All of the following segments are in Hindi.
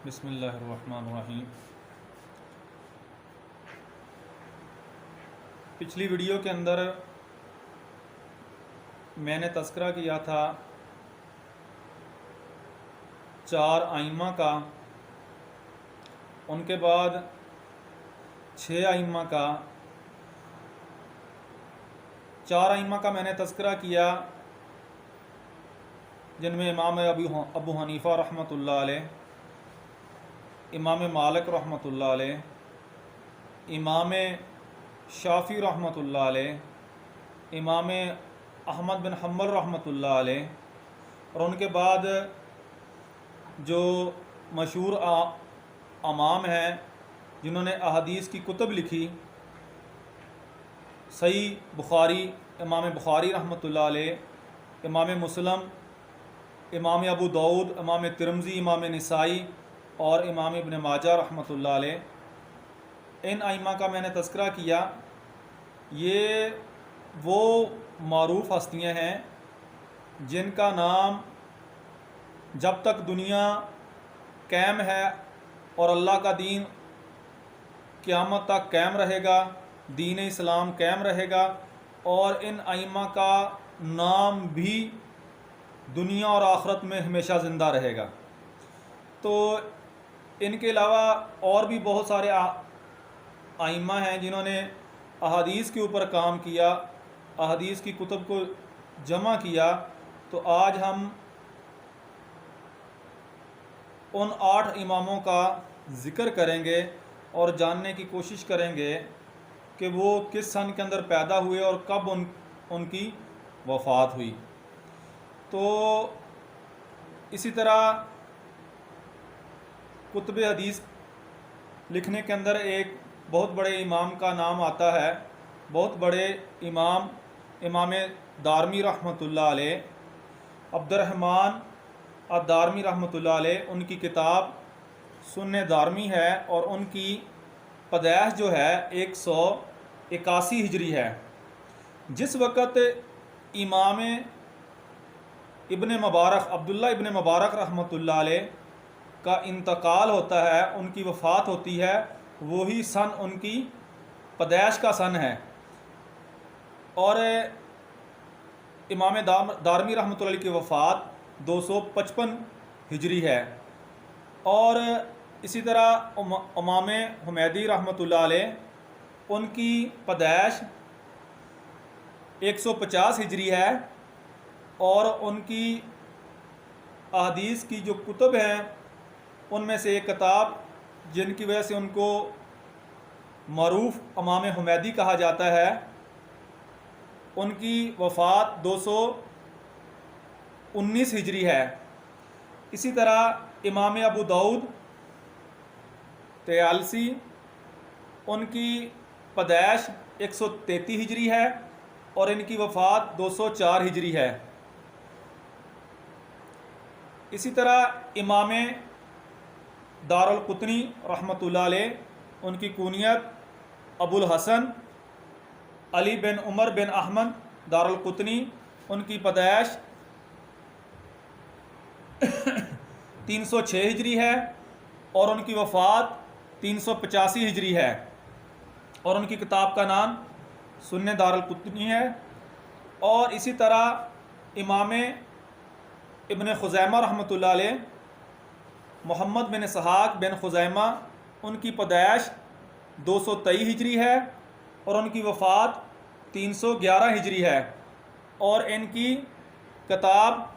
बिस्मिल्लाहिर्रहमानिर्रहीम। पिछली वीडियो के अंदर मैंने तज़किरा किया था 4 आइम्मा का, उनके बाद 6 आइम्मा का। 4 आइम्मा का मैंने तज़किरा किया जिनमें इमाम अबू हनीफ़ा रहमतुल्लाह अलैह, इमाम मालिक रहमतुल्लाह अलैह, इमाम शाफ़ी रहमतुल्लाह अलैह, इमाम अहमद बिन हम्बल रहमतुल्लाह अलैह, और उनके बाद जो मशहूर इमाम हैं जिन्होंने अहादीस की कुतुब लिखी, सही बुखारी, इमाम बुखारी रहमतुल्लाह अलैह, इमाम मुस्लिम, इमाम अबू दाऊद, इमाम तिरमिज़ी, इमाम निसाई और इमाम इब्न माजा रहमतुल्लाह अलैह, इन आइम्मा का मैंने तज़किरा किया। ये वो मारूफ़ हस्तियाँ हैं जिनका नाम जब तक दुनिया कायम है और अल्लाह का दीन क़यामत तक कायम रहेगा, दीन इस्लाम कायम रहेगा, और इन आइम्मा का नाम भी दुनिया और आखिरत में हमेशा ज़िंदा रहेगा। तो इनके अलावा और भी बहुत सारे आइम्मा हैं जिन्होंने अहादीस के ऊपर काम किया, अहादीस की कुतुब को जमा किया। तो आज हम उन 8 इमामों का ज़िक्र करेंगे और जानने की कोशिश करेंगे कि वो किस सन के अंदर पैदा हुए और कब उनकी वफ़ात हुई। तो इसी तरह कुतुब हदीस लिखने के अंदर एक बहुत बड़े इमाम का नाम आता है, बहुत बड़े इमाम दारमी रहमतुल्लाह अलैह, अब्दुर्रहमान अद-दारमी रहमतुल्लाह अलैह। उनकी किताब सुन्ने दारमी है और उनकी पैदाइश जो है 181 हिजरी है। जिस वक़्त इमाम इब्न मुबारक, अब्दुल्ला इब्न मुबारक रहमतुल्लाह अलैह का इंतकाल होता है, उनकी वफ़ात होती है, वही सन उनकी पैदाइश का सन है। और इमाम दारमी रहमतुल्लाह अलैह की वफ़ात 255 हिजरी है। और इसी तरह इमाम हुमैदी रहमतुल्लाह अलैह, उनकी पैदाइश 150 हिजरी है, और उनकी अहादीस की जो कुतुब हैं उनमें से एक किताब जिनकी वजह से उनको मरूफ़ इमाम हुमैदी कहा जाता है, उनकी वफ़ात 219 हिजरी है। इसी तरह इमाम अबू दाऊद 43, उनकी पैदाइश 133 हिजरी है और इनकी वफ़ात 204 हिजरी है। इसी तरह इमाम दारुल कुतनी रहमतुल्लाह अलैह, उनकी कुनियत अबुल हसन अली बिन उमर बिन अहमद दारुल कुतनी, उनकी पैदाइश 306 हिजरी है और उनकी वफ़ात 385 हिजरी है, और उनकी किताब का नाम सुन्ने दारुल कुतनी है। और इसी तरह इमाम इब्न खुज़ैमा रहमतुल्लाह अलैह, मोहम्मद बिन इसहाक़ बिन खुज़ैमा, उनकी पैदाइश 223 हिजरी है और उनकी वफ़ात 311 हिजरी है। और इनकी किताब,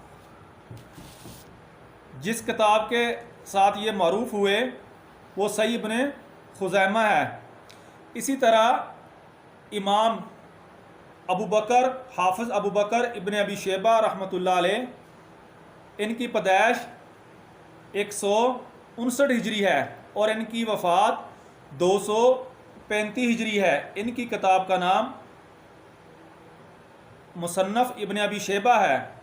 जिस किताब के साथ ये मरूफ़ हुए, वो सही इब्न खुज़ैमा है। इसी तरह इमाम अबू बकर, हाफ़िज़ अबू बकर इब्न अबी शैबा रहमतुल्लाह अलैह, इनकी पैदाइश 159 हिजरी है और इनकी वफ़ात 235 हिजरी है। इनकी किताब का नाम मुसन्नफ़ इब्न अबी शैबा है।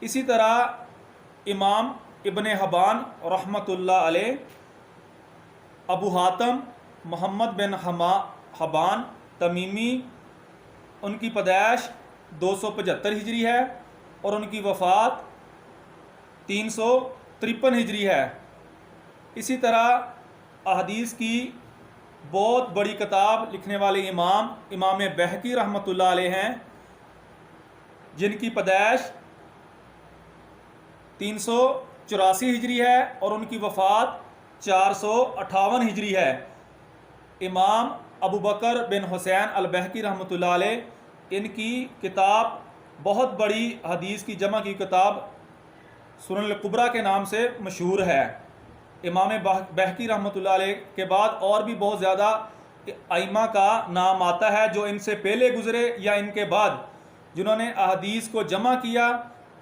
इसी तरह इमाम इब्न हबान रहमतुल्लाह अलैह, अबू हातम मोहम्मद बिन हबान तमीमी, उनकी पैदाइश 275 हिजरी है और उनकी वफ़ात 353 हिजरी है। इसी तरह अहदीस की बहुत बड़ी किताब लिखने वाले इमाम बहकी रहमतुल्लाह अलैह हैं, जिनकी पैदाइश 384 हिजरी है और उनकी वफ़ात 458 हिजरी है। इमाम अबू बकर बिन हुसैन अल बहकी रहमतुल्लाह अलैह, इनकी किताब बहुत बड़ी हदीस की जमा की किताब सुनन अल कुबरा के नाम से मशहूर है। इमाम बहकी रहमतुल्लाह अलैह के बाद और भी बहुत ज़्यादा आइमा का नाम आता है जो इनसे पहले गुज़रे या इनके बाद, जिन्होंने अहदीस को जमा किया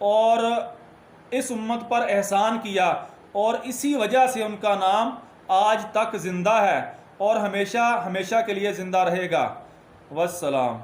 और इस उम्मत पर एहसान किया, और इसी वजह से उनका नाम आज तक ज़िंदा है और हमेशा हमेशा के लिए ज़िंदा रहेगा। वस्सलाम।